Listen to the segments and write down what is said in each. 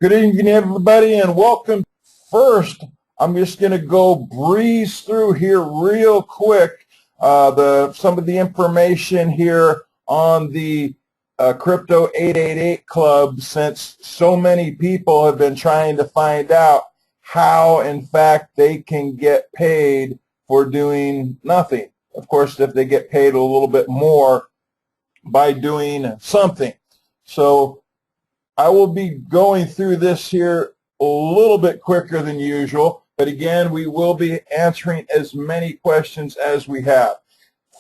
Good evening, everybody, and welcome. First, I'm just going to go breeze through here real quick some of the information here on the Crypto888 Club, since so many people have been trying to find out how, in fact, they can get paid for doing nothing. Of course, if they get paid a little bit more by doing something. So I will be going through this here a little bit quicker than usual, but again, we will be answering as many questions as we have.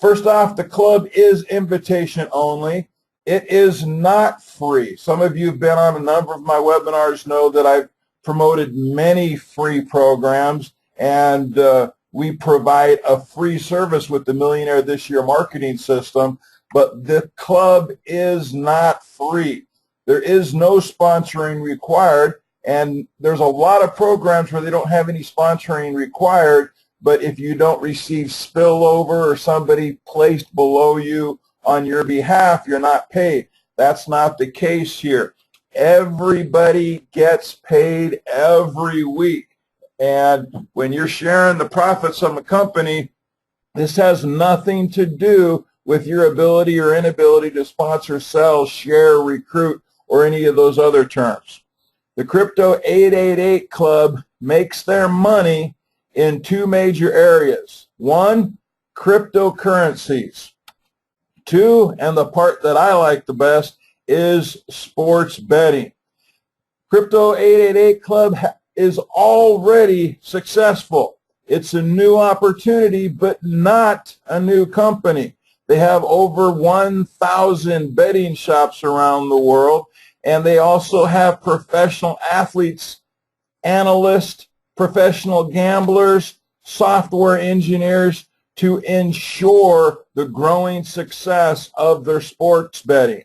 First off, the club is invitation only. It is not free. Some of you have been on a number of my webinars, know that I've promoted many free programs, and we provide a free service with the Millionaire This Year marketing system, but the club is not free. There is no sponsoring required, and there's a lot of programs where they don't have any sponsoring required, but if you don't receive spillover or somebody placed below you on your behalf, you're not paid. That's not the case here. Everybody gets paid every week, and when you're sharing the profits of a company, this has nothing to do with your ability or inability to sponsor, sell, share, recruit, or any of those other terms. The Crypto888 Club makes their money in two major areas. One, cryptocurrencies. Two, and the part that I like the best, is sports betting. Crypto888 Club is already successful. It's a new opportunity, but not a new company. They have over 1,000 betting shops around the world, and they also have professional athletes, analysts, professional gamblers, software engineers to ensure the growing success of their sports betting.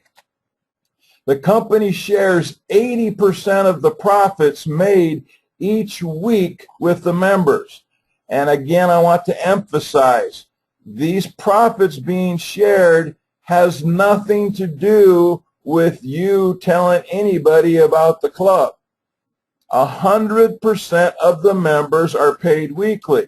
The company shares 80% of the profits made each week with the members. And again, I want to emphasize, these profits being shared has nothing to do with you telling anybody about the club. 100% of the members are paid weekly.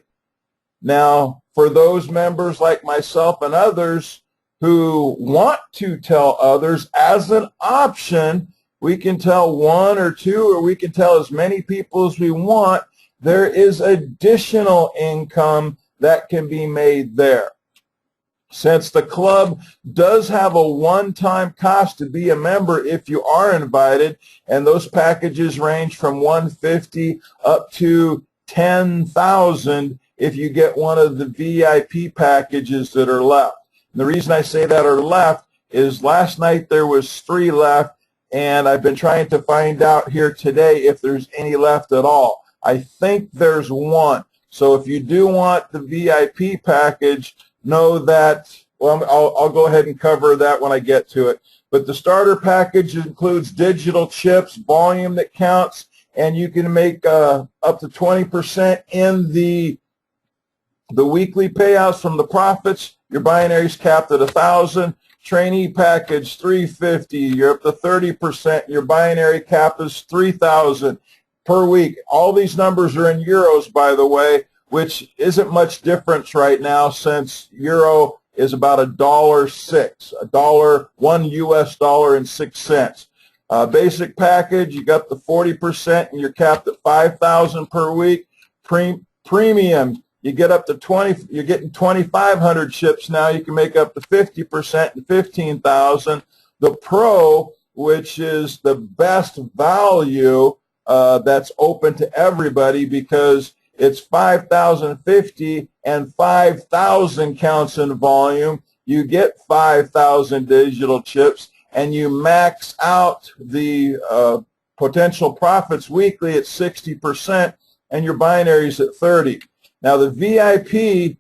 Now, for those members like myself and others who want to tell others, as an option, we can tell one or two, or we can tell as many people as we want. There is additional income that can be made there. Since the club does have a one-time cost to be a member if you are invited, and those packages range from $150 up to $10,000 if you get one of the VIP packages that are left. And the reason I say that are left is last night there was 3 left, and I've been trying to find out here today if there's any left at all. I think there's 1. So if you do want the VIP package, know that, well, I'll go ahead and cover that when I get to it. But the starter package includes digital chips, volume that counts, and you can make up to 20% in the weekly payouts from the profits. Your binary is capped at 1,000. Trainee package $350. You're up to 30%. Your binary cap is 3,000 per week. All these numbers are in euros, by the way, which isn't much difference right now, since euro is about $1.06, $1 US dollar and 6 cents. Basic package, you got the 40%, and you're capped at 5,000 per week. Premium, you get up to 20. You're getting 2,500 chips now. You can make up to 50% and 15,000. The Pro, which is the best value, that's open to everybody because it's 5,050 and 5,000 counts in volume. You get 5,000 digital chips, and you max out the potential profits weekly at 60%, and your binaries at 30. Now the VIP,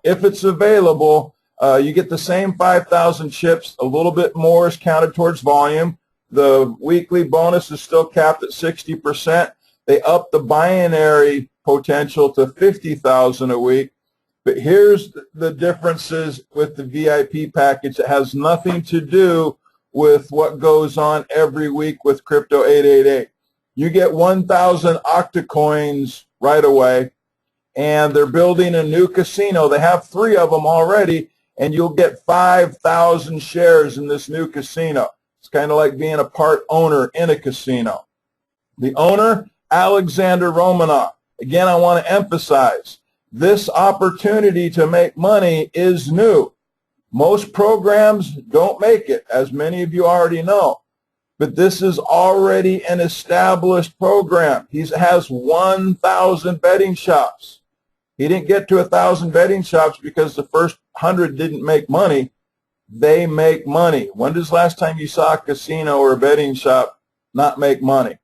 if it's available, you get the same 5,000 chips. A little bit more is counted towards volume. The weekly bonus is still capped at 60%. They up the binary potential to 50,000 a week. But here's the differences with the VIP package. It has nothing to do with what goes on every week with Crypto888. you get 1,000 octacoins right away, and they're building a new casino. They have 3 of them already, and you'll get 5,000 shares in this new casino. It's kind of like being a part owner in a casino. The owner, Alexander Romanov. Again, I want to emphasize, this opportunity to make money is new. Most programs don't make it, as many of you already know. But this is already an established program. He has 1,000 betting shops. He didn't get to 1,000 betting shops because the first 100 didn't make money. They make money. When was the last time you saw a casino or a betting shop not make money?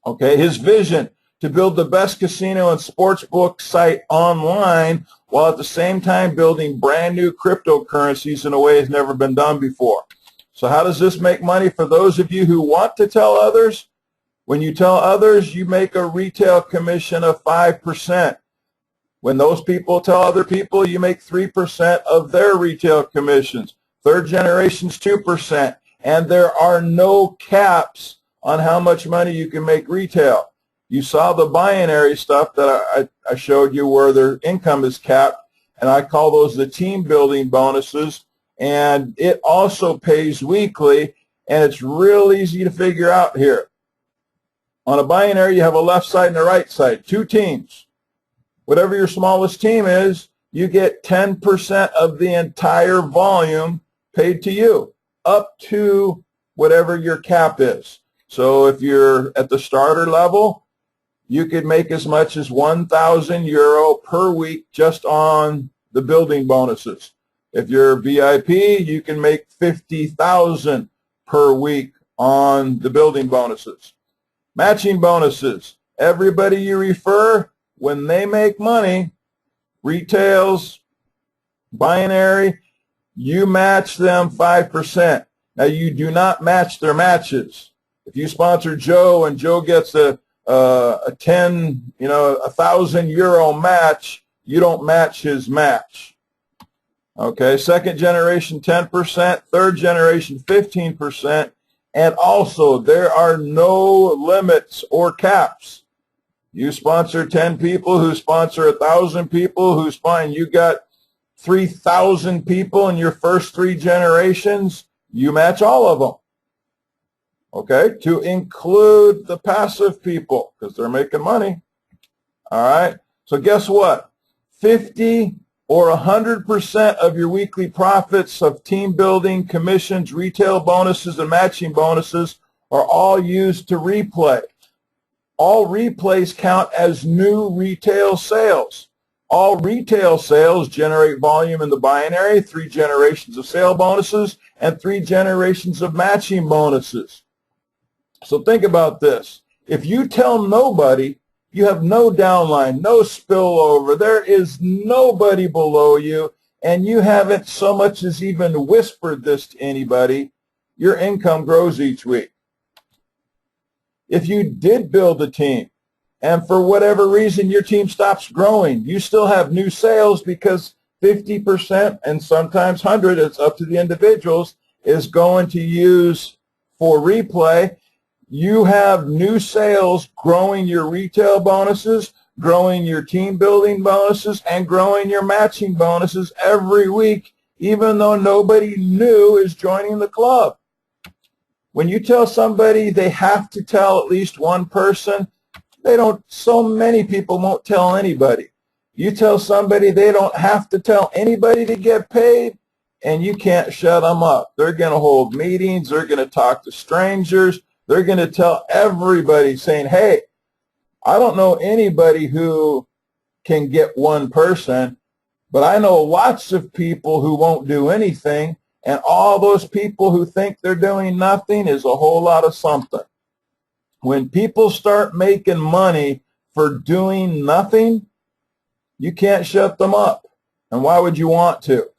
Okay, his vision, to build the best casino and sportsbook site online while at the same time building brand new cryptocurrencies in a way it's never been done before. So how does this make money for those of you who want to tell others? When you tell others, you make a retail commission of 5%. When those people tell other people, you make 3% of their retail commissions. Third generation's 2%. And there are no caps on how much money you can make retail. You saw the binary stuff that I showed you where their income is capped, and I call those the team building bonuses, and it also pays weekly, and it's real easy to figure out here. On a binary, you have a left side and a right side, 2 teams. Whatever your smallest team is, you get 10% of the entire volume paid to you, up to whatever your cap is. So if you're at the starter level, you could make as much as €1,000 per week just on the building bonuses. If you're VIP, you can make $50,000 per week on the building bonuses. Matching bonuses. Everybody you refer, when they make money, retails, binary, you match them 5%. Now, you do not match their matches. If you sponsor Joe and Joe gets a 1,000 euro match, you don't match his match. Okay, second generation 10%, third generation 15%, and also there are no limits or caps. You sponsor 10 people who sponsor 1,000 people who sponsor, you got 3,000 people in your first 3 generations, you match all of them. Okay, to include the passive people because they're making money. All right, so guess what? 50 or 100% of your weekly profits of team building, commissions, retail bonuses, and matching bonuses are all used to replay. All replays count as new retail sales. All retail sales generate volume in the binary, 3 generations of sale bonuses, and 3 generations of matching bonuses. So think about this. If you tell nobody, you have no downline, no spillover, there is nobody below you, and you haven't so much as even whispered this to anybody, your income grows each week. If you did build a team, and for whatever reason your team stops growing, you still have new sales because 50% and sometimes 100%, it's up to the individuals, is going to use for replay. You have new sales growing your retail bonuses, growing your team building bonuses, and growing your matching bonuses every week, even though nobody new is joining the club. When you tell somebody they have to tell at least one person, they don't, so many people won't tell anybody. You tell somebody they don't have to tell anybody to get paid, and you can't shut them up. They're going to hold meetings. They're going to talk to strangers. They're going to tell everybody saying, hey, I don't know anybody who can get one person, but I know lots of people who won't do anything, and all those people who think they're doing nothing is a whole lot of something. When people start making money for doing nothing, you can't shut them up. And why would you want to?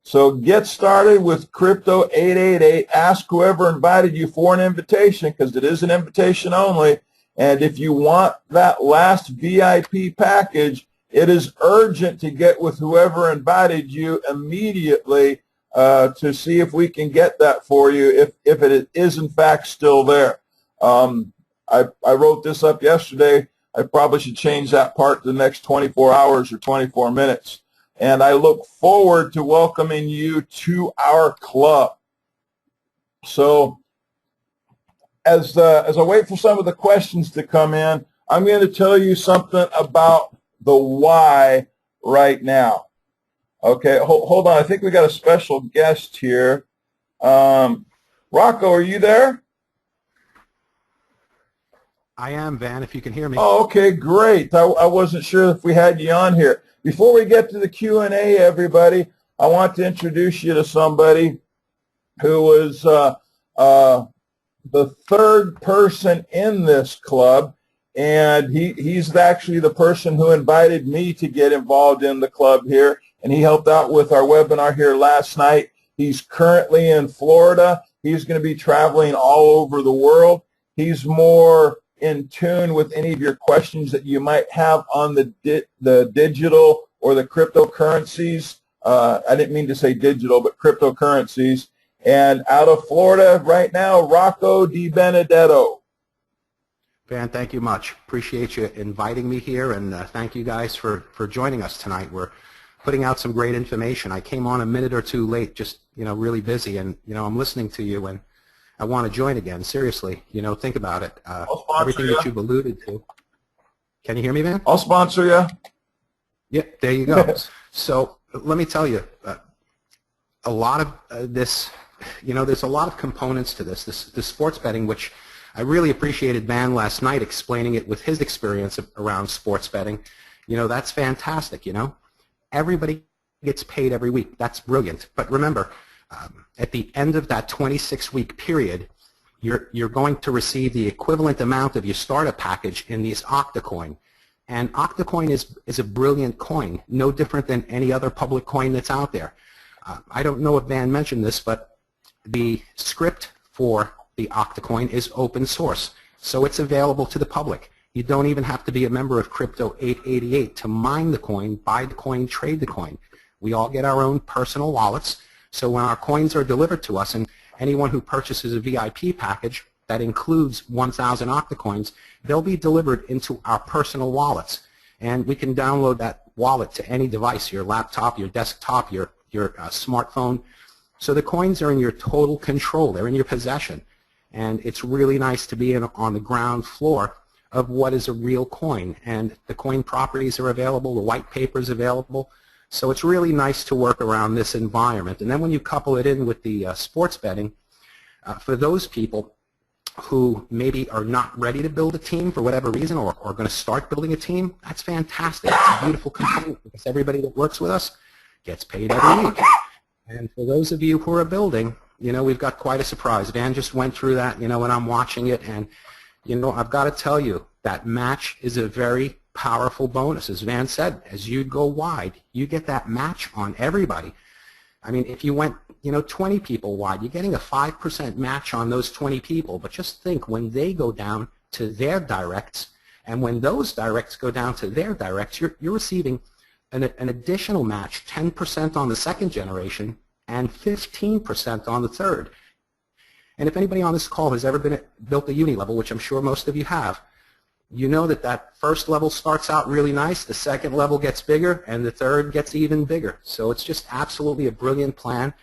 So get started with Crypto888. Ask whoever invited you for an invitation because it is an invitation only. And if you want that last VIP package, it is urgent to get with whoever invited you immediately to see if we can get that for you if it is in fact still there. I wrote this up yesterday. I probably should change that part to the next 24 hours or 24 minutes. And I look forward to welcoming you to our club. So as I wait for some of the questions to come in, I'm going to tell you something about the why right now. Okay, hold on. I think we got a special guest here. Rocco, are you there? I am, Van, if you can hear me. Oh, okay, great. I wasn't sure if we had you on here. Before we get to the Q&A, everybody, I want to introduce you to somebody who was the third person in this club, and he's actually the person who invited me to get involved in the club here, and he helped out with our webinar here last night. He's currently in Florida. He's going to be traveling all over the world. He's more in tune with any of your questions that you might have on the digital or the cryptocurrencies. I didn't mean to say digital, but cryptocurrencies. And out of Florida right now, Rocco Di Benedetto. Van, thank you much. Appreciate you inviting me here, and thank you guys for joining us tonight. We're putting out some great information. I came on a minute or two late, just really busy, and I'm listening to you, and I want to join again. Seriously, think about it. Everything that you've alluded to. Can you hear me, Van? I'll sponsor you. Yeah, there you go. So let me tell you, a lot of this, there's a lot of components to this sports betting, which I really appreciated Van last night explaining it with his experience around sports betting. That's fantastic, Everybody gets paid every week. That's brilliant. But remember, at the end of that 26-week period, you're going to receive the equivalent amount of your starter package in these Octacoin. And Octacoin is a brilliant coin, no different than any other public coin that's out there. I don't know if Van mentioned this, but the script for the Octacoin is open source, so it's available to the public. You don't even have to be a member of Crypto888 to mine the coin, buy the coin, trade the coin. We all get our own personal wallets, so when our coins are delivered to us, and anyone who purchases a VIP package that includes 1,000 Octacoins, they'll be delivered into our personal wallets. And we can download that wallet to any device, your laptop, your desktop, your smartphone. So the coins are in your total control. They're in your possession. And it's really nice to be on the ground floor of what is a real coin. And the coin properties are available. The white paper is available. So it's really nice to work around this environment. And then when you couple it in with the sports betting, for those people who maybe are not ready to build a team for whatever reason, or are going to start building a team, that's fantastic. It's a beautiful component because everybody that works with us gets paid every week. And for those of you who are building, we've got quite a surprise. Van just went through that, when I'm watching it, and, I've got to tell you, that match is a very powerful bonus. As Van said, as you go wide, you get that match on everybody. I mean, if you went, 20 people wide, you're getting a 5% match on those 20 people. But just think, when they go down to their directs, and when those directs go down to their directs, you're receiving an additional match, 10% on the second generation and 15% on the third. And if anybody on this call has ever built a uni level, which I'm sure most of you have, you know that first level starts out really nice, the second level gets bigger, and the third gets even bigger. So it's just absolutely a brilliant plan.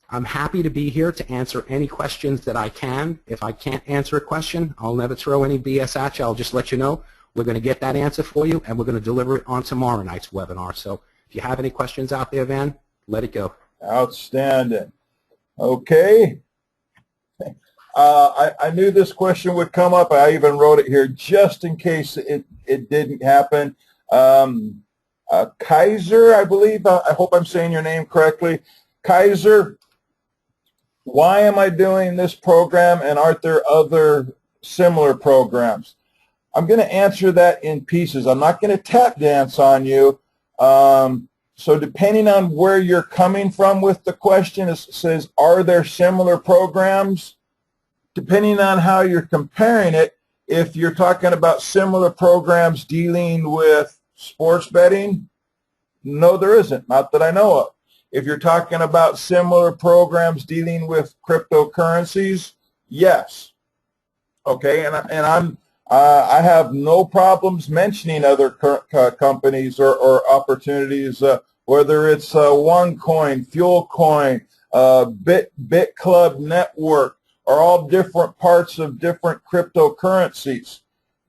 I'm happy to be here to answer any questions that I can. If I can't answer a question, I'll never throw any BS at you. I'll just let you know. We're going to get that answer for you, and we're going to deliver it on tomorrow night's webinar. So if you have any questions out there, Van, let it go. Outstanding. Okay. I knew this question would come up. I even wrote it here just in case it didn't happen. Kaiser, I believe. I hope I'm saying your name correctly. Kaiser, why am I doing this program, and aren't there other similar programs? I'm going to answer that in pieces. I'm not going to tap dance on you. So depending on where you're coming from with the question, it says, are there similar programs? Depending on how you're comparing it, if you're talking about similar programs dealing with sports betting, no, there isn't, not that I know of. If you're talking about similar programs dealing with cryptocurrencies, yes. Okay, I have no problems mentioning other companies or opportunities, whether it's OneCoin, FuelCoin, Bit Club Network, are all different parts of different cryptocurrencies.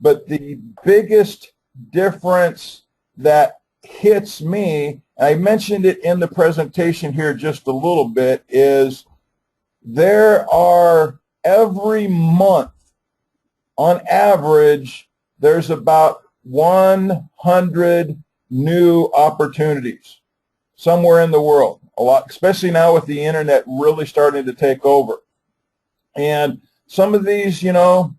But the biggest difference that hits me, and I mentioned it in the presentation here just a little bit, is there are every month, on average, there's about 100 new opportunities somewhere in the world. A lot, especially now with the internet really starting to take over. And some of these, 95%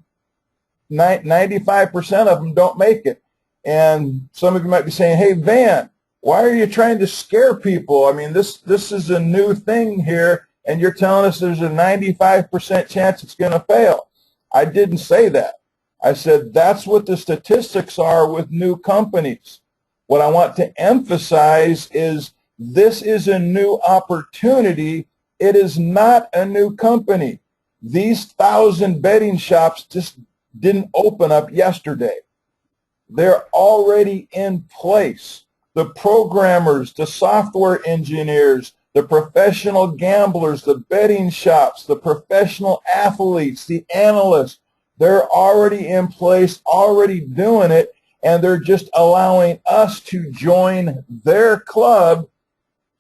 of them don't make it. And some of you might be saying, hey, Van, why are you trying to scare people? I mean, this is a new thing here, and you're telling us there's a 95% chance it's going to fail. I didn't say that. I said that's what the statistics are with new companies. What I want to emphasize is this is a new opportunity. It is not a new company. These 1,000 betting shops just didn't open up yesterday. They're already in place. The programmers, the software engineers, the professional gamblers, the betting shops, the professional athletes, the analysts, they're already in place, already doing it, and they're just allowing us to join their club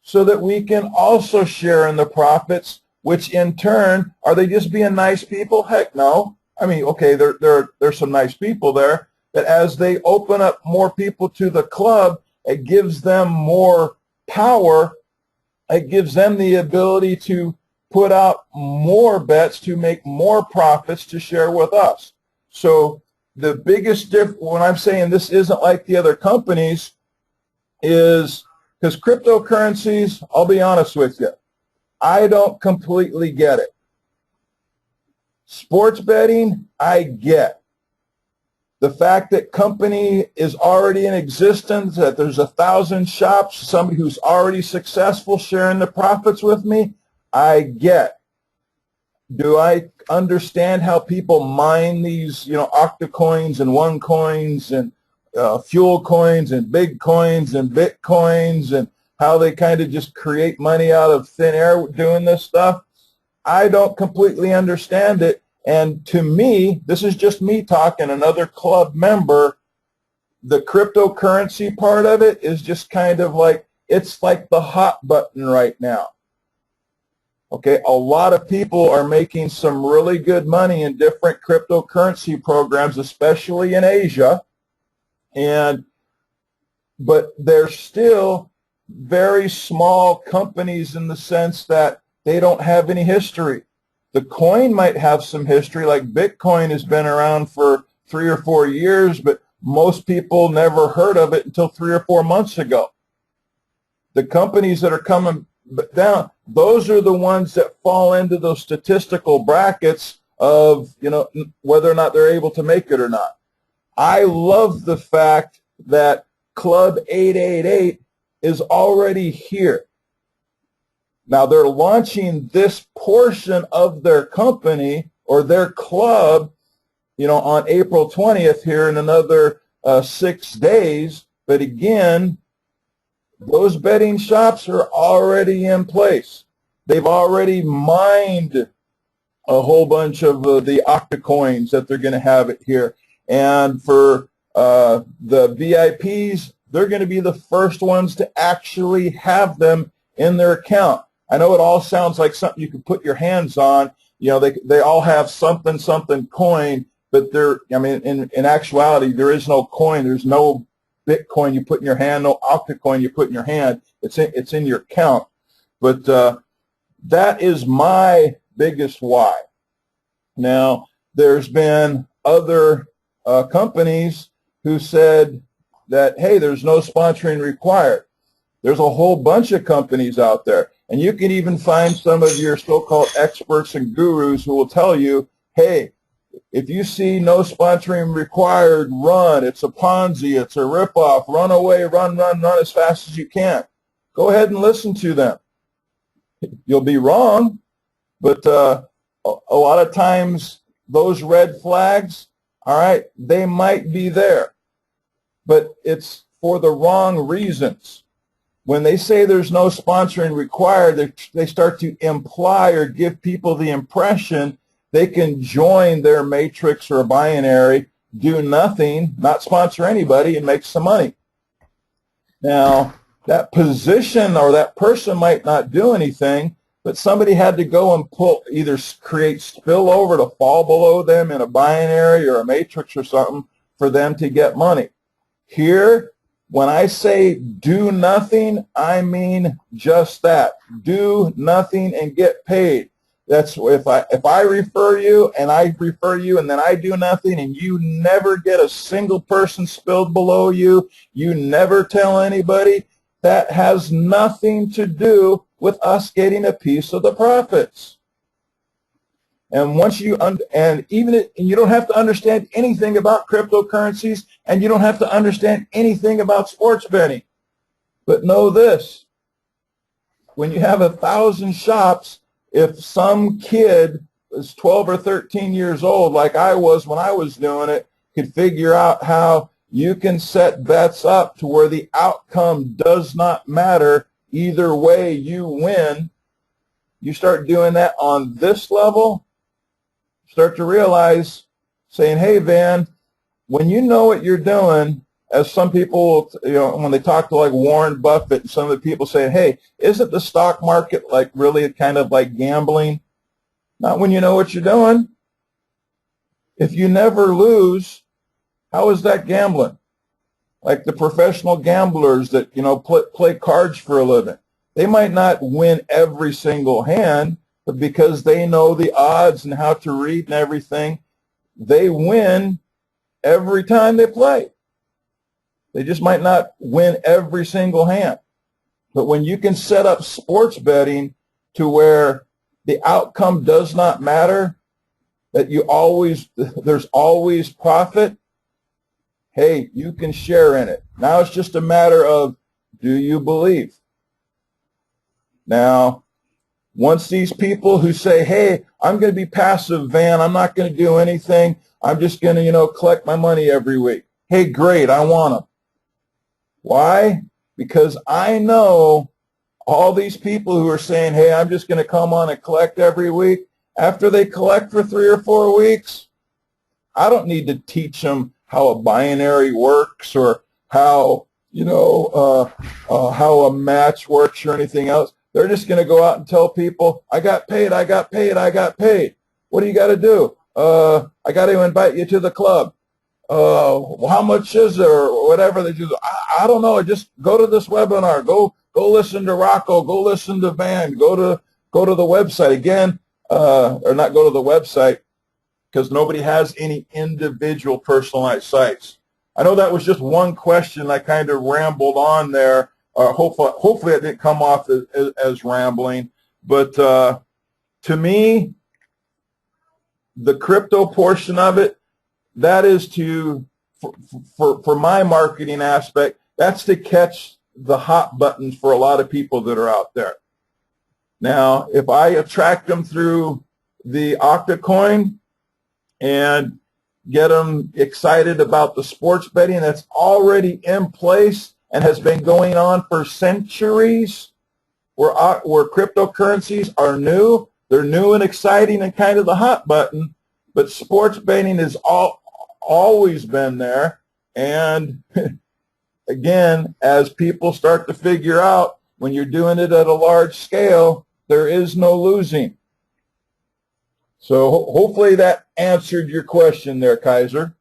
so that we can also share in the profits, which in turn, are they just being nice people? Heck no. I mean, okay, there's some nice people there, but as they open up more people to the club, it gives them more power. It gives them the ability to put out more bets, to make more profits to share with us. So the biggest difference, when I'm saying this isn't like the other companies, is because cryptocurrencies, I'll be honest with you, I don't completely get it. Sports betting, I get. The fact that company is already in existence, that there's 1,000 shops, somebody who's already successful sharing the profits with me, I get. Do I understand how people mine these, octacoins and OneCoins and fuel coins and big coins and bitcoins and how they kind of just create money out of thin air doing this stuff? I don't completely understand it. And to me, this is just me talking, another club member, the cryptocurrency part of it is just kind of like, it's like the hot button right now. Okay, a lot of people are making some really good money in different cryptocurrency programs, especially in Asia, but they're still very small companies in the sense that they don't have any history. The coin might have some history, like Bitcoin has been around for 3 or 4 years, but most people never heard of it until 3 or 4 months ago. The companies that are coming down, those are the ones that fall into those statistical brackets of, whether or not they're able to make it or not. I love the fact that Club 888 is already here. Now they're launching this portion of their company or their club, on April 20th here in another 6 days. But again, those betting shops are already in place. They've already mined a whole bunch of the octacoins that they're going to have it here. And for the VIPs, they're going to be the first ones to actually have them in their account. I know it all sounds like something you can put your hands on. They all have something coin, but in actuality, there is no coin. There's no Bitcoin you put in your hand, no octacoin you put in your hand. It's in your account. But that is my biggest why. Now, there's been other companies who said that, hey, there's no sponsoring required. There's a whole bunch of companies out there. And you can even find some of your so-called experts and gurus who will tell you, hey, if you see no sponsoring required, run. It's a Ponzi. It's a ripoff. Run away. Run as fast as you can. Go ahead and listen to them. You'll be wrong, but a lot of times those red flags, all right, they might be there, but it's for the wrong reasons. When they say there's no sponsoring required, they start to imply or give people the impression they can join their matrix or binary, do nothing, not sponsor anybody, and make some money. Now, that position or that person might not do anything, but somebody had to go and either create spillover to fall below them in a binary or a matrix or something for them to get money. Here, when I say do nothing, I mean just that. Do nothing and get paid. That's if I refer you and I refer you and then I do nothing and you never get a single person spilled below you, you never tell anybody, that has nothing to do with us getting a piece of the profits. And once you you don't have to understand anything about cryptocurrencies, and you don't have to understand anything about sports betting. But know this: when you have 1,000 shops, if some kid is 12 or 13 years old, like I was when I was doing it, could figure out how you can set bets up to where the outcome does not matter. Either way, you win. You start doing that on this level, start to realize, saying, hey, Van, when you know what you're doing, as some people, when they talk to like Warren Buffett and some of the people say, hey, isn't the stock market like really kind of like gambling? Not when you know what you're doing. If you never lose, how is that gambling? Like the professional gamblers that, play cards for a living. They might not win every single hand, but because they know the odds and how to read and everything, they win every time they play. They just might not win every single hand. But when you can set up sports betting to where the outcome does not matter, that there's always profit, hey, you can share in it. Now it's just a matter of, do you believe? Now, once these people who say, hey, I'm going to be passive, Van, I'm not going to do anything, I'm just going to, collect my money every week. Hey, great, I want them. Why? Because I know all these people who are saying, hey, I'm just going to come on and collect every week. After they collect for 3 or 4 weeks, I don't need to teach them how a binary works or how, how a match works or anything else. They're just going to go out and tell people, I got paid, I got paid, I got paid. What do you got to do? I got to invite you to the club. How much is there, or whatever they do? I don't know. Just go to this webinar. Go listen to Rocco. Go listen to Van. Go to the website again, or not go to the website, because nobody has any individual personalized sites. I know that was just one question. I kind of rambled on there. Hopefully it didn't come off as rambling. But to me, the crypto portion of it, that is for my marketing aspect, that's to catch the hot buttons for a lot of people that are out there. Now, if I attract them through the Octacoin and get them excited about the sports betting that's already in place and has been going on for centuries, where cryptocurrencies are new, they're new and exciting and kind of the hot button, but sports betting has always been there. And again, as people start to figure out, when you're doing it at a large scale, there is no losing. So hopefully that answered your question there, Kaiser.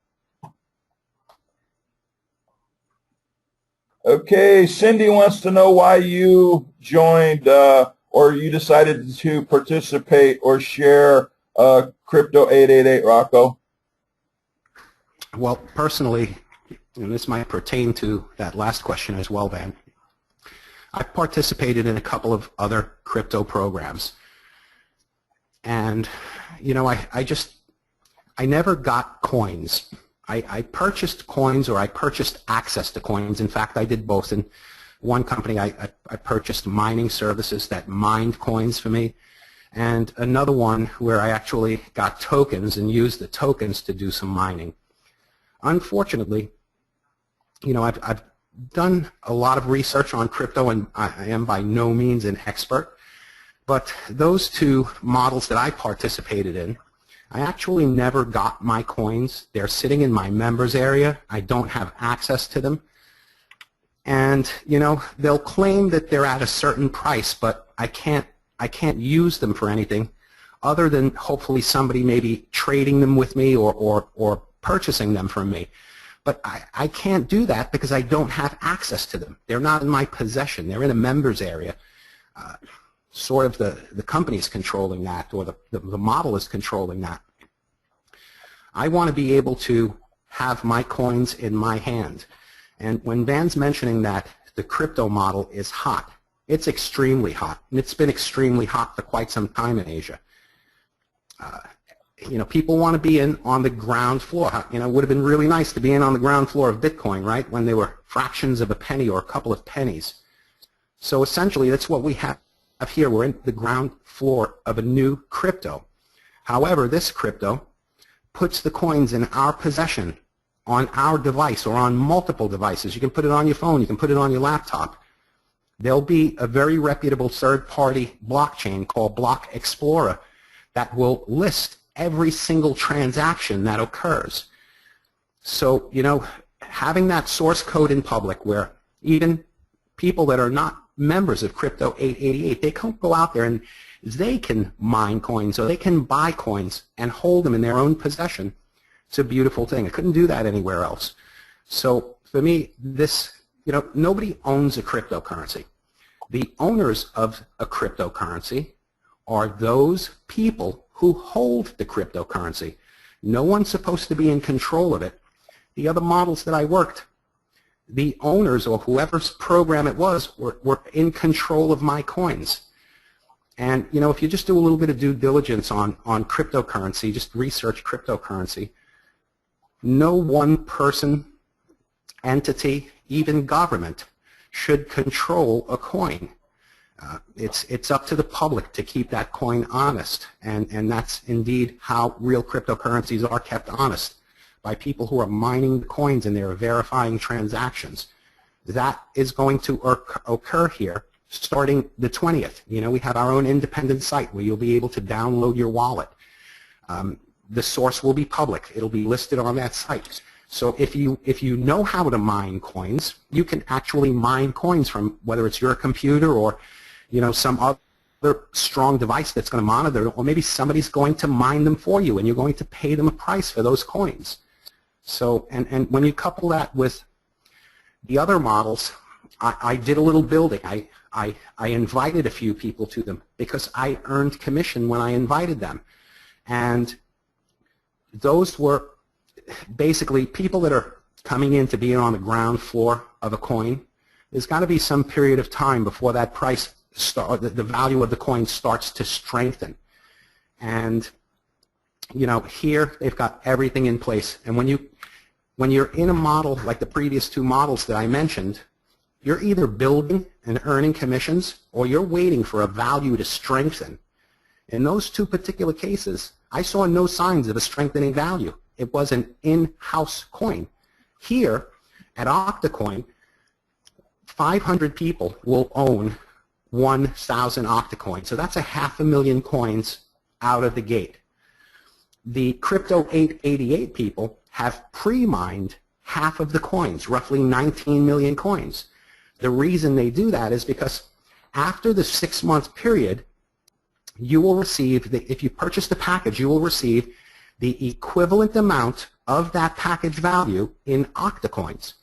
Okay, Cindy wants to know why you joined or you decided to participate or share Crypto888, Rocco. Well, personally, and this might pertain to that last question as well, Van, I participated in a couple of other crypto programs. And, I never got coins. I purchased coins, or I purchased access to coins. In fact, I did both. In one company, I purchased mining services that mined coins for me. and another one where I actually got tokens and used the tokens to do some mining. Unfortunately, you know, I've done a lot of research on crypto, and I am by no means an expert, but those two models that I participated in, I actually never got my coins. They're sitting in my members area. I don't have access to them. And, you know, they'll claim that they're at a certain price, but I can't use them for anything other than hopefully somebody maybe trading them with me or purchasing them from me. But I can't do that because I don't have access to them. They're not in my possession. They're in a members area. Sort of the company is controlling that, or the model is controlling that. I want to be able to have my coins in my hand. And when Van's mentioning that the crypto model is hot, it's extremely hot. And it's been extremely hot for quite some time in Asia. You know, people want to be in on the ground floor. You know, it would have been really nice to be in on the ground floor of Bitcoin, right, when they were fractions of a penny or a couple of pennies. So essentially, that's what we have here. We're in the ground floor of a new crypto. However, this crypto puts the coins in our possession on our device or on multiple devices. You can put it on your phone. You can put it on your laptop. There'll be a very reputable third-party blockchain called Block Explorer that will list every single transaction that occurs. So, you know, having that source code in public where even people that are not members of Crypto888, they can't go out there and they can mine coins or they can buy coins and hold them in their own possession. It's a beautiful thing. I couldn't do that anywhere else. So for me, this, you know, nobody owns a cryptocurrency. The owners of a cryptocurrency are those people who hold the cryptocurrency. No one's supposed to be in control of it. The other models that I worked, the owners or whoever's program it was were in control of my coins. And, you know, if you just do a little bit of due diligence on cryptocurrency, just research cryptocurrency, no one person, entity, even government should control a coin. It's up to the public to keep that coin honest, and that's indeed how real cryptocurrencies are kept honest, by people who are mining the coins and they're verifying transactions. That is going to occur here starting the 20th. You know, we have our own independent site where you'll be able to download your wallet. The source will be public. It'll be listed on that site. So if you know how to mine coins, you can actually mine coins from whether it's your computer or, you know, some other strong device that's going to monitor it, or maybe somebody's going to mine them for you and you're going to pay them a price for those coins. So, and when you couple that with the other models, I did a little building. I invited a few people to them because I earned commission when I invited them. And those were basically people that are coming in to be on the ground floor of a coin. There's got to be some period of time before that price the value of the coin starts to strengthen. And, you know, here they've got everything in place. And when you're in a model like the previous two models that I mentioned, you're either building and earning commissions or you're waiting for a value to strengthen. In those two particular cases, I saw no signs of a strengthening value. It was an in-house coin. Here at Octacoin, 500 people will own 1,000 Octacoins. So that's 500,000 coins out of the gate. The Crypto888 people have pre-mined half of the coins, roughly 19 million coins. The reason they do that is because after the 6-month period, you will receive, if you purchase the package, you will receive the equivalent amount of that package value in Octacoins.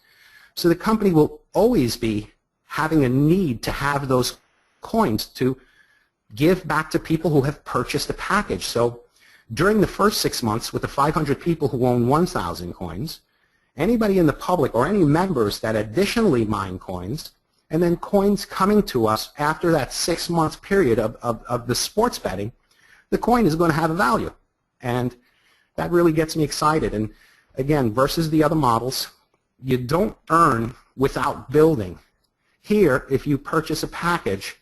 So the company will always be having a need to have those coins to give back to people who have purchased the package. So during the first 6 months, with the 500 people who own 1,000 coins, anybody in the public or any members that additionally mine coins, and then coins coming to us after that 6-month period of the sports betting, the coin is going to have a value. And that really gets me excited. And again, versus the other models, you don't earn without building. Here, if you purchase a package,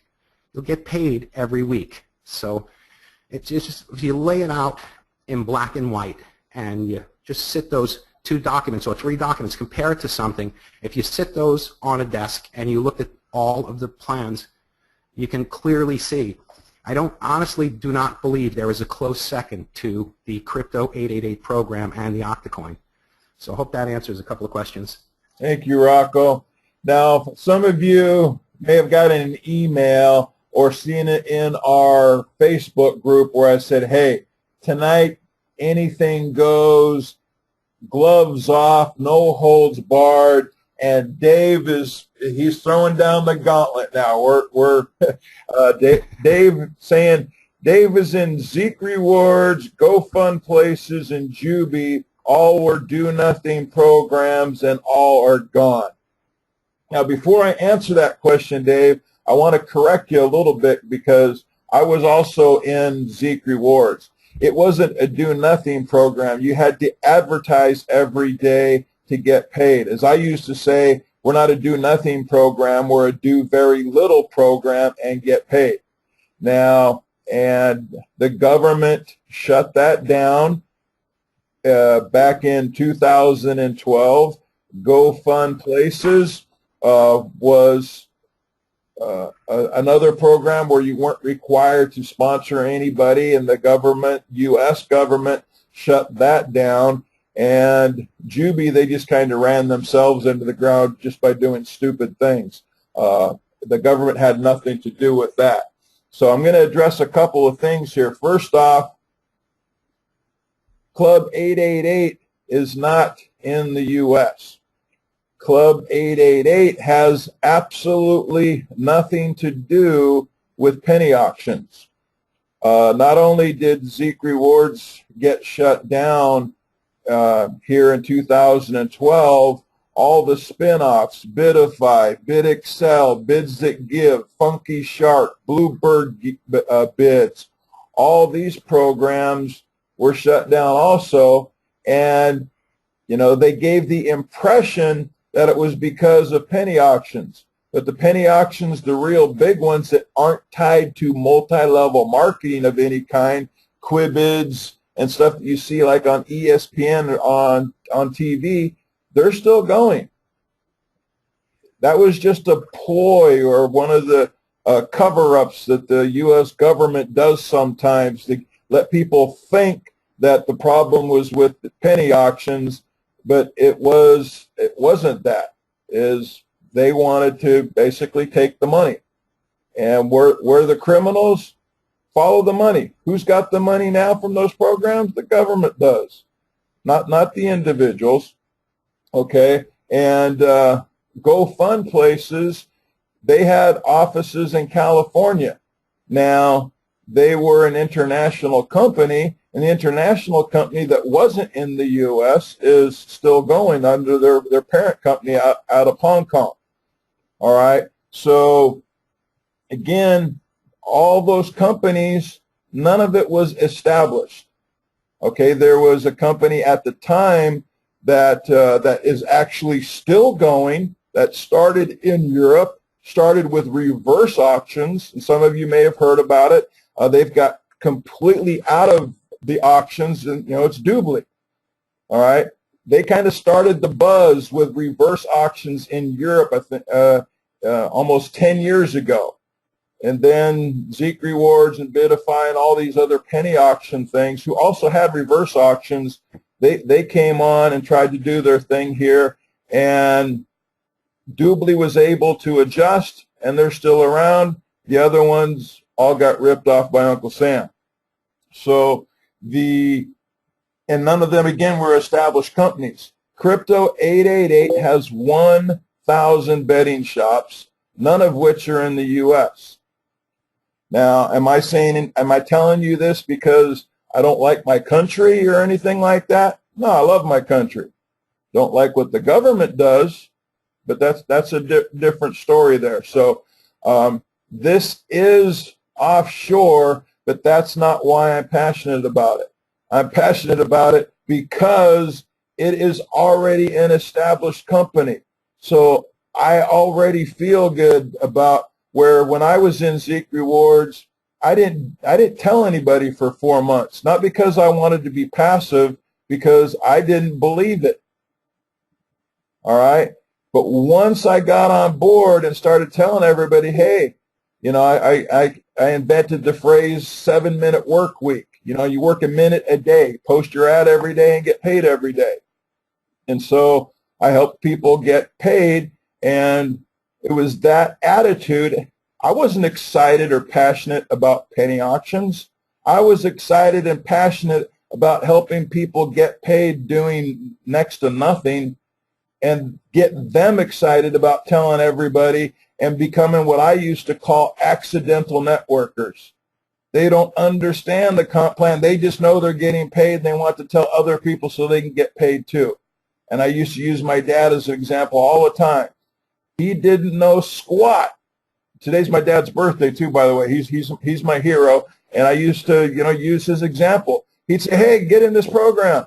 you'll get paid every week. So It's just, if you lay it out in black and white and you just sit those 2 documents or 3 documents, compare it to something, if you sit those on a desk and you look at all of the plans, you can clearly see. I honestly do not believe there is a close second to the Crypto888 program and the Octacoin. So I hope that answers a couple of questions. Thank you, Rocco. Now, some of you may have gotten an email or seen it in our Facebook group where I said, hey, tonight anything goes, gloves off, no holds barred, and Dave he's throwing down the gauntlet now. We're Dave saying Dave is in Zeke Rewards, Go Fund Places, and Juby. All were do-nothing programs, and all are gone. Now, before I answer that question, Dave, I want to correct you a little bit because I was also in Zeke Rewards. It wasn't a do-nothing program. You had to advertise every day to get paid. As I used to say, we're not a do-nothing program. We're a do-very-little program and get paid. Now, and the government shut that down back in 2012. Go Fund Places was another program where you weren't required to sponsor anybody, and the government, U.S. government, shut that down. And Juby, they just kind of ran themselves into the ground just by doing stupid things. The government had nothing to do with that. So I'm going to address a couple of things here. First off, Club 888 is not in the U.S. Club 888 has absolutely nothing to do with penny auctions. Not only did Zeke Rewards get shut down here in 2012, all the spin-offs, Bidify, BidXcel, Bids That Give, Funky Shark, Bluebird Bids, all these programs were shut down also. And, you know, they gave the impression that it was because of penny auctions. But the penny auctions, the real big ones that aren't tied to multi-level marketing of any kind, Quibids and stuff that you see like on ESPN or on TV, they're still going. That was just a ploy or one of the cover-ups that the U.S. government does sometimes to let people think that the problem was with the penny auctions, but it wasn't that. They wanted to basically take the money. And we're the criminals, follow the money. Who's got the money now from those programs? The government does, not the individuals. Okay, and Go Fund Places, they had offices in California. Now, they were an international company, and the international company that wasn't in the U.S. is still going under their parent company out of Hong Kong. All right, so again, all those companies, none of it was established. Okay, there was a company at the time that is actually still going, that started in Europe, started with reverse auctions, and some of you may have heard about it. They've got completely out of the auctions, and you know, it's Doobly. All right, they kind of started the buzz with reverse auctions in Europe, I think, almost 10 years ago. And then Zeke Rewards and Bidify and all these other penny auction things who also had reverse auctions, they came on and tried to do their thing here, and Doobly was able to adjust, and they're still around. The other ones all got ripped off by Uncle Sam. So and none of them, again, were established companies. Crypto888 has 1,000 betting shops, none of which are in the U.S. Now, am I telling you this because I don't like my country or anything like that? No, I love my country. Don't like what the government does, but that's a different story there. So this is offshore, but that's not why I'm passionate about it. I'm passionate about it because it is already an established company. So I already feel good about where when I was in Zeke Rewards, I didn't tell anybody for 4 months, not because I wanted to be passive, because I didn't believe it. All right. But once I got on board and started telling everybody, hey, you know, I invented the phrase 7-minute work week. You know, you work a minute a day, post your ad every day and get paid every day. And so I helped people get paid, and it was that attitude. I wasn't excited or passionate about penny auctions. I was excited and passionate about helping people get paid doing next to nothing and get them excited about telling everybody and becoming what I used to call accidental networkers. They don't understand the comp plan. They just know they're getting paid, and they want to tell other people so they can get paid too. And I used to use my dad as an example all the time. He didn't know squat. Today's my dad's birthday too, by the way. He's my hero, and I used to, you know, use his example. He'd say, hey, get in this program.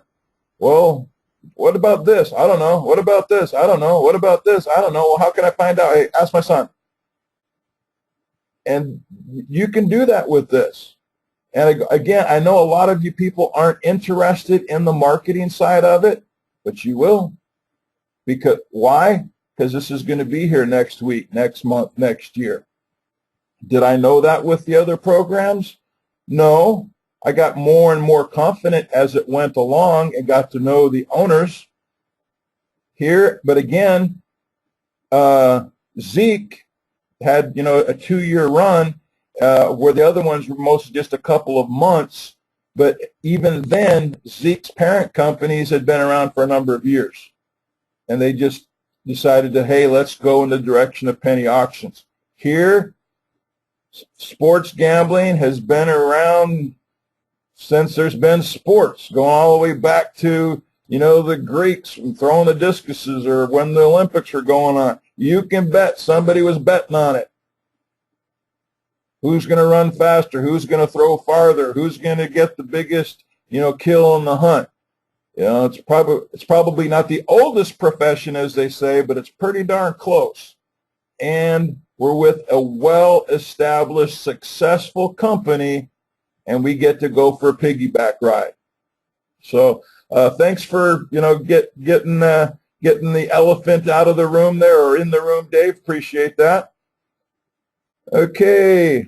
Well, what about this? I don't know. What about this? I don't know. What about this? I don't know. Well, how can I find out? Hey, ask my son. And you can do that with this. And again, I know a lot of you people aren't interested in the marketing side of it, but you will. Because why? Because this is going to be here next week, next month, next year. Did I know that with the other programs? No. I got more and more confident as it went along and got to know the owners here. But again, Zeke had, you know, a 2-year run where the other ones were mostly just a couple of months. But even then, Zeke's parent companies had been around for a number of years. And they just decided to, hey, let's go in the direction of penny auctions. Here, sports gambling has been around since there's been sports, going all the way back to, you know, the Greeks throwing the discuses, or when the Olympics were going on. You can bet somebody was betting on it. Who's going to run faster? Who's going to throw farther? Who's going to get the biggest, you know, kill in the hunt? You know, it's probably not the oldest profession, as they say, but it's pretty darn close. And we're with a well-established, successful company, and we get to go for a piggyback ride. So thanks for, you know, getting the elephant out of the room there, or in the room, Dave. Appreciate that. Okay,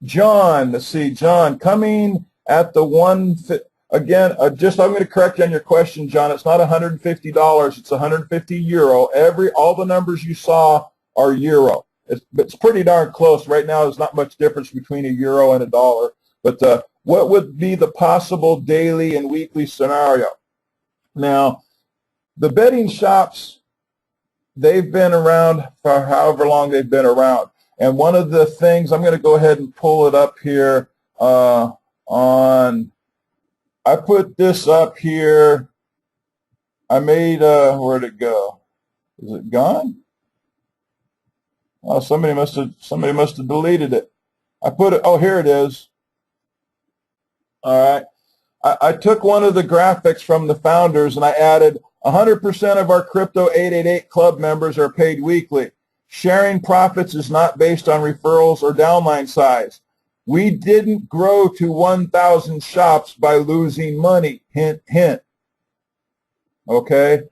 John. Let's see, John, coming at the again. I'm going to correct you on your question, John. It's not $150. It's 150 euro. All the numbers you saw are euro. It's pretty darn close. Right now, there's not much difference between a euro and a dollar. But what would be the possible daily and weekly scenario? Now, the betting shops, they've been around for however long they've been around. And one of the things, I'm going to go ahead and pull it up here I put this up here. I made, where'd it go? Is it gone? Oh, somebody must have deleted it. I put it, oh, here it is. All right. I took one of the graphics from the founders and I added 100% of our Crypto888 club members are paid weekly. Sharing profits is not based on referrals or downline size. We didn't grow to 1,000 shops by losing money. Hint, hint. Okay.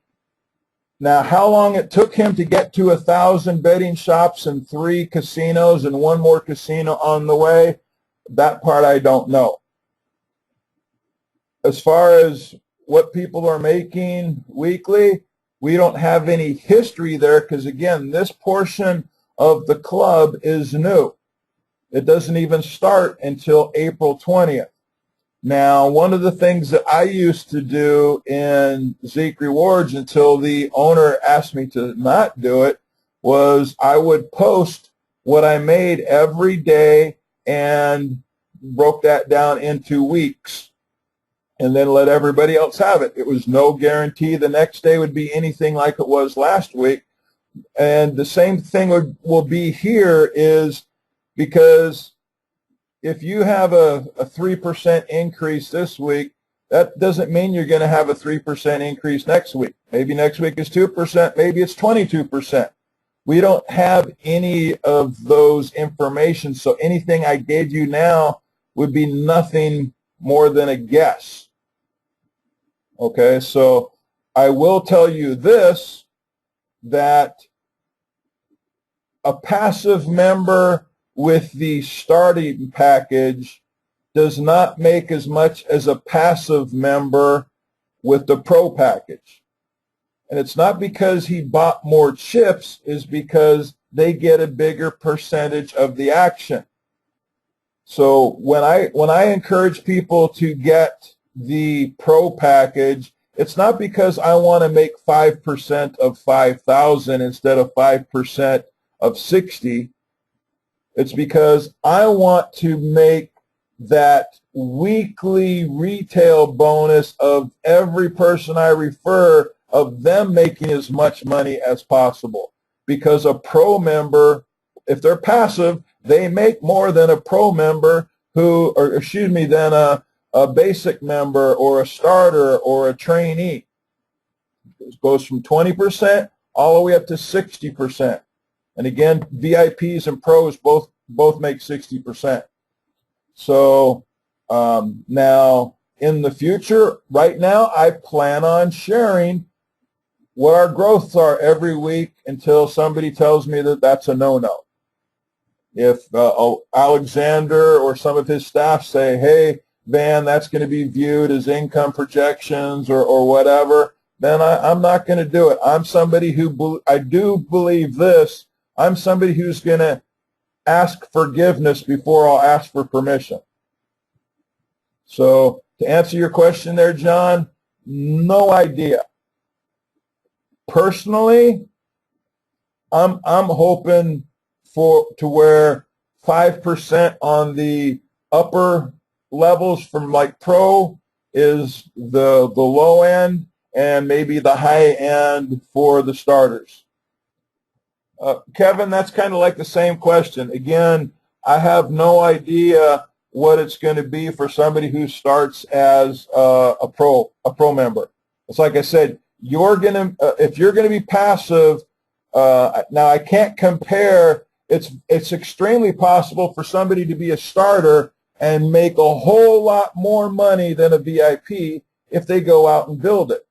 Now, how long it took him to get to 1,000 betting shops and 3 casinos and 1 more casino on the way, that part I don't know. As far as what people are making weekly, we don't have any history there because, again, this portion of the club is new. It doesn't even start until April 20th. Now, one of the things that I used to do in Zeke Rewards until the owner asked me to not do it was I would post what I made every day and broke that down into weeks and then let everybody else have it. It was no guarantee the next day would be anything like it was last week. And the same thing will be here is because if you have a 3% increase this week, that doesn't mean you're going to have a 3% increase next week. Maybe next week is 2%, maybe it's 22%. We don't have any of those information, so anything I gave you now would be nothing more than a guess. Okay, so I will tell you this, that a passive member with the starting package does not make as much as a passive member with the pro package. And it's not because he bought more chips, it's because they get a bigger percentage of the action. So when I encourage people to get the pro package, it's not because I want to make 5% of 5,000 instead of 5% of 60. It's because I want to make that weekly retail bonus of every person I refer, of them making as much money as possible. Because a pro member, if they're passive, they make more than a pro member who, or excuse me, than a basic member or a starter or a trainee. It goes from 20% all the way up to 60%. And again, VIPs and pros both make 60%. So now in the future, right now, I plan on sharing what our growths are every week until somebody tells me that that's a no-no. If Alexander or some of his staff say, hey, Van, that's going to be viewed as income projections or whatever, then I'm not going to do it. I'm somebody who, I do believe this, I'm somebody who's going to ask forgiveness before I'll ask for permission. So to answer your question there, John, no idea. Personally, I'm hoping to where 5% on the upper levels from like pro is the low end, and maybe the high end for the starters. Kevin, that's kind of like the same question. Again, I have no idea what it's going to be for somebody who starts as a pro member. It's like I said, you're going to if you're going to be passive. Now I can't compare. It's extremely possible for somebody to be a starter and make a whole lot more money than a VIP if they go out and build it.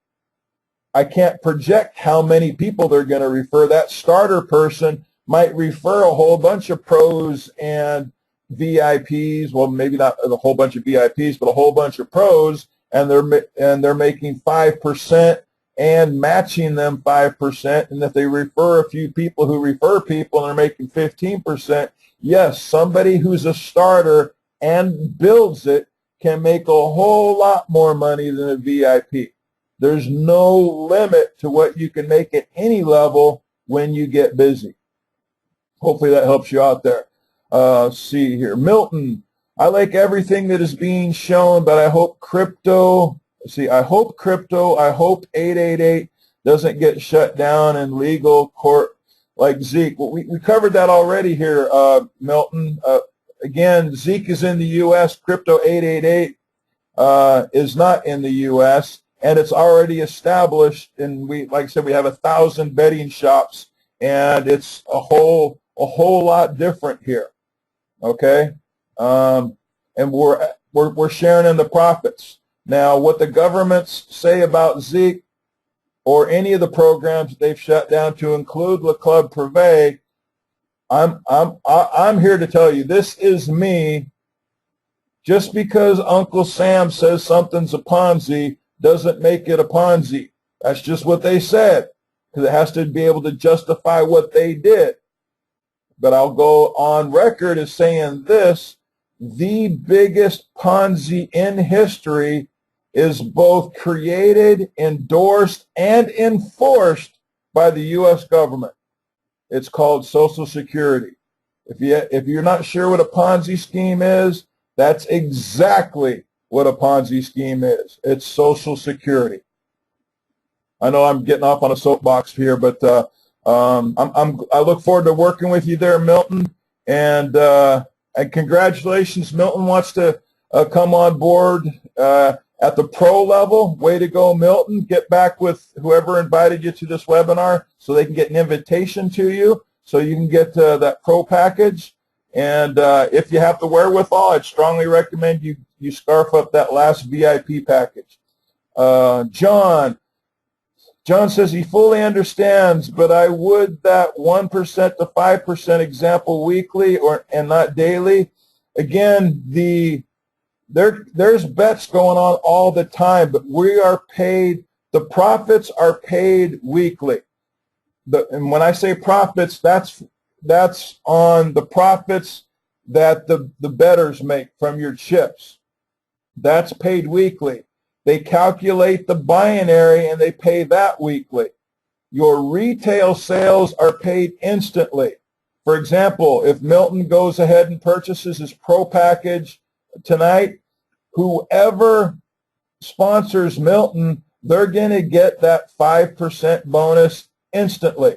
I can't project how many people they're going to refer. That starter person might refer a whole bunch of pros and VIPs. Well, maybe not a whole bunch of VIPs, but a whole bunch of pros, and they're making 5% and matching them 5%. And if they refer a few people who refer people and they're making 15%, yes, somebody who's a starter and builds it can make a whole lot more money than a VIP. There's no limit to what you can make at any level when you get busy. Hopefully that helps you out there. See here. Milton, I like everything that is being shown, but I hope Crypto888 doesn't get shut down in legal court like Zeke. Well, we covered that already here, Milton. Again, Zeke is in the U.S. Crypto888 is not in the U.S., and it's already established. And like I said, we have 1,000 betting shops, and it's a whole lot different here. Okay, and we're sharing in the profits. Now, what the governments say about Zeke or any of the programs they've shut down, to include Le Club Privé, I'm here to tell you, this is me. Just because Uncle Sam says something's a Ponzi doesn't make it a Ponzi. That's just what they said, because it has to be able to justify what they did. But I'll go on record as saying this: the biggest Ponzi in history is both created, endorsed, and enforced by the U.S. government. It's called Social Security. If you're not sure what a Ponzi scheme is, that's exactly what a Ponzi scheme is. It's Social Security. I know I'm getting off on a soapbox here, but I look forward to working with you there, Milton. And congratulations, Milton wants to come on board At the pro level, way to go, Milton. Get back with whoever invited you to this webinar so they can get an invitation to you so you can get that pro package. And if you have the wherewithal, I'd strongly recommend you scarf up that last VIP package. John says he fully understands, but I would that 1% to 5% example weekly and not daily. Again, there's bets going on all the time, but we are paid, the profits are paid weekly. And when I say profits, that's on the profits that the bettors make from your chips. That's paid weekly. They calculate the binary and they pay that weekly. Your retail sales are paid instantly. For example, if Milton goes ahead and purchases his pro package tonight, whoever sponsors Milton, they're going to get that 5% bonus instantly.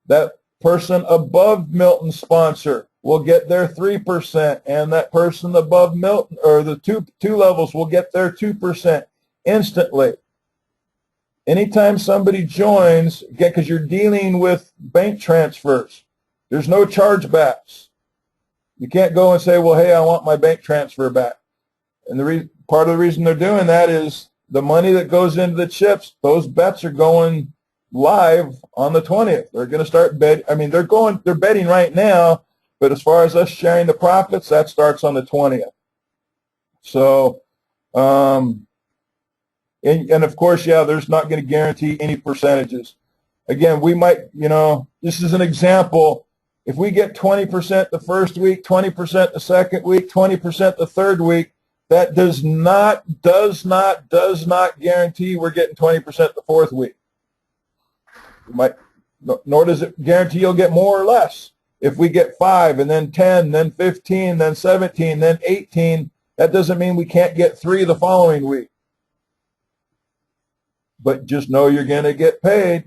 That person above Milton's sponsor will get their 3%, and that person above Milton, or the two levels, will get their 2% instantly. Anytime somebody joins, again, because you're dealing with bank transfers, there's no chargebacks. You can't go and say, well, hey, I want my bank transfer back. And part of the reason they're doing that is the money that goes into the chips, those bets are going live on the 20th. They're going to start betting. I mean, they're betting right now, but as far as us sharing the profits, that starts on the 20th. So, and of course, yeah, there's not going to guarantee any percentages. Again, we might, this is an example. If we get 20% the first week, 20% the second week, 20% the third week, that does not guarantee we're getting 20% the fourth week. Nor does it guarantee you'll get more or less. If we get 5 and then 10, then 15, then 17, then 18, that doesn't mean we can't get 3 the following week. But just know you're going to get paid.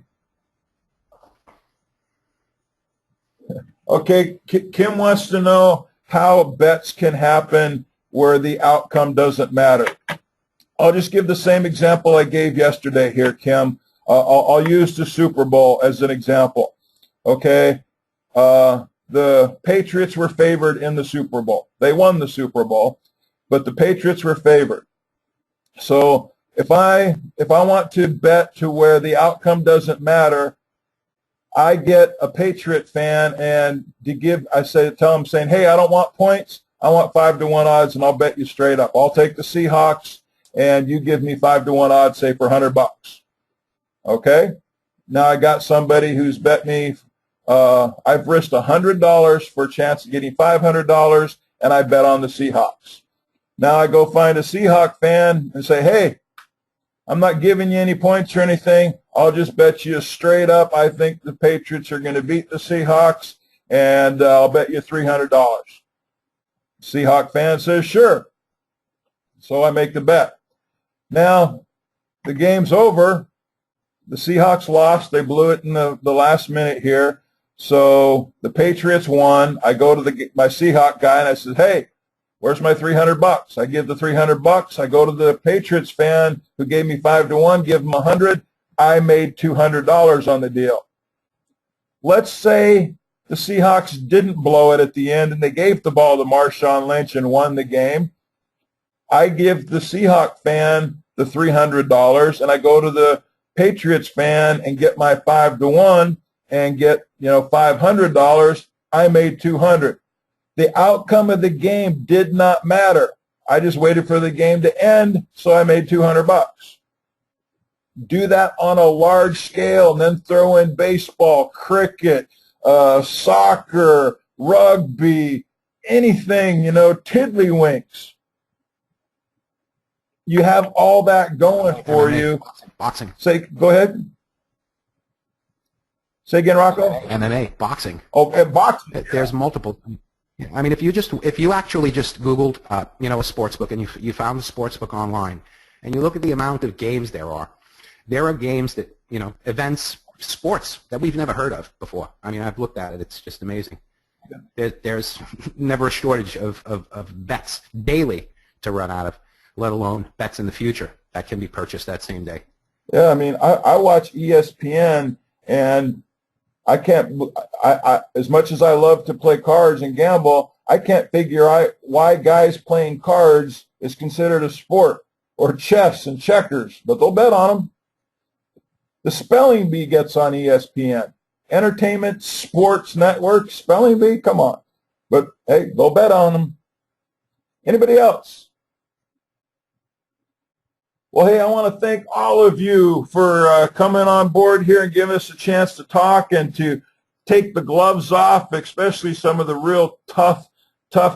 Okay, Kim wants to know how bets can happen where the outcome doesn't matter. I'll just give the same example I gave yesterday here, Kim. I'll use the Super Bowl as an example. Okay, the Patriots were favored in the Super Bowl. They won the Super Bowl, but the Patriots were favored. So if I want to bet to where the outcome doesn't matter, I get a Patriot fan and tell them saying, hey, I don't want points. I want 5-to-1 odds, and I'll bet you straight up. I'll take the Seahawks, and you give me 5-to-1 odds, say for $100. Okay? Now I got somebody who's bet me. I've risked $100 for a chance of getting $500, and I bet on the Seahawks. Now I go find a Seahawk fan and say, hey, I'm not giving you any points or anything. I'll just bet you straight up I think the Patriots are going to beat the Seahawks, and I'll bet you $300. Seahawk fan says, sure. So I make the bet. Now, the game's over. The Seahawks lost. They blew it in the last minute here. So the Patriots won. I go to my Seahawk guy, and I said, hey, where's my $300? I give the $300. I go to the Patriots fan who gave me 5-to-1, give him $100. I made $200 on the deal. Let's say the Seahawks didn't blow it at the end and they gave the ball to Marshawn Lynch and won the game. I give the Seahawk fan the $300, and I go to the Patriots fan and get my 5-to-1 and get $500. I made $200. The outcome of the game did not matter. I just waited for the game to end, so I made $200. Do that on a large scale, and then throw in baseball, cricket, soccer, rugby, anything, tiddlywinks. You have all that going for you. Boxing. Go ahead. Say again, Rocco. MMA, boxing. Okay, boxing. There's multiple. I mean, if you actually just Googled, a sports book, and you found the sports book online, and you look at the amount of games there are games that, events, sports that we've never heard of before. I mean, I've looked at it. It's just amazing. There's never a shortage of bets daily to run out of. let alone bets in the future that can be purchased that same day. Yeah, I mean, I watch ESPN, and I can't, as much as I love to play cards and gamble, I can't figure out why guys playing cards is considered a sport, or chess and checkers, but they'll bet on them. The spelling bee gets on ESPN. Entertainment, sports network, spelling bee, come on. But hey, they'll bet on them. Anybody else? Well, hey, I want to thank all of you for coming on board here and giving us a chance to talk and to take the gloves off, especially some of the real tough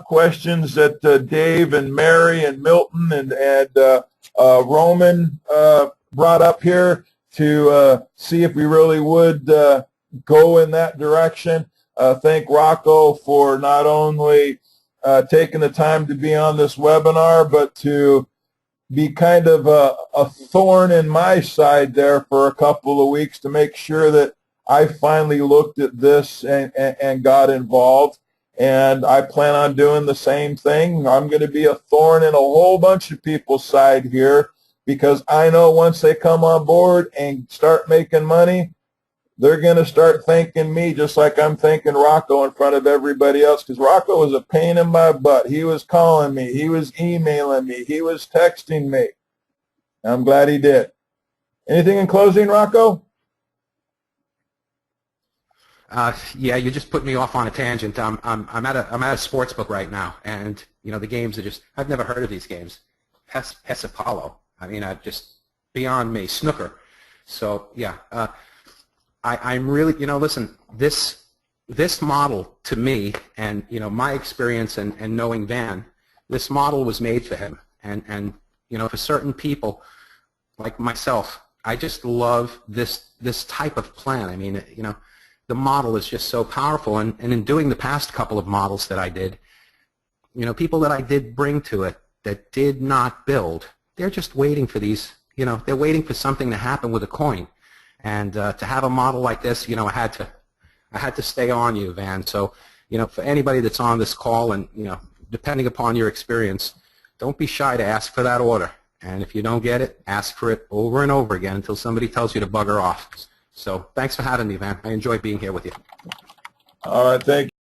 questions that Dave and Mary and Milton and Roman brought up here to see if we really would go in that direction. Thank Rocco for not only taking the time to be on this webinar, but to be kind of a thorn in my side there for a couple of weeks to make sure that I finally looked at this and got involved. And I plan on doing the same thing. I'm going to be a thorn in a whole bunch of people's side here, because I know once they come on board and start making money, they're going to start thanking me just like I'm thanking Rocco in front of everybody else, because Rocco was a pain in my butt. He was calling me. He was emailing me. He was texting me. I'm glad he did. Anything in closing, Rocco? Yeah, you just put me off on a tangent. I'm at a sports book right now, and you know the games are just, I've never heard of these games. Hess Apollo. I mean, just beyond me. Snooker. So yeah. I'm really, you know, listen, this model to me, and you know, my experience and knowing Van, this model was made for him, and you know, for certain people like myself, I just love this type of plan. I mean, you know, the model is just so powerful, and in doing the past couple of models that I did, you know, people that I did bring to it that did not build, they're just waiting for these, you know, they're waiting for something to happen with a coin. And to have a model like this, you know, I had to stay on you, Van. So, you know, for anybody that's on this call, and you know, depending upon your experience, don't be shy to ask for that order. And if you don't get it, ask for it over and over again until somebody tells you to bugger off. So, thanks for having me, Van. I enjoy being here with you. All right, thank you.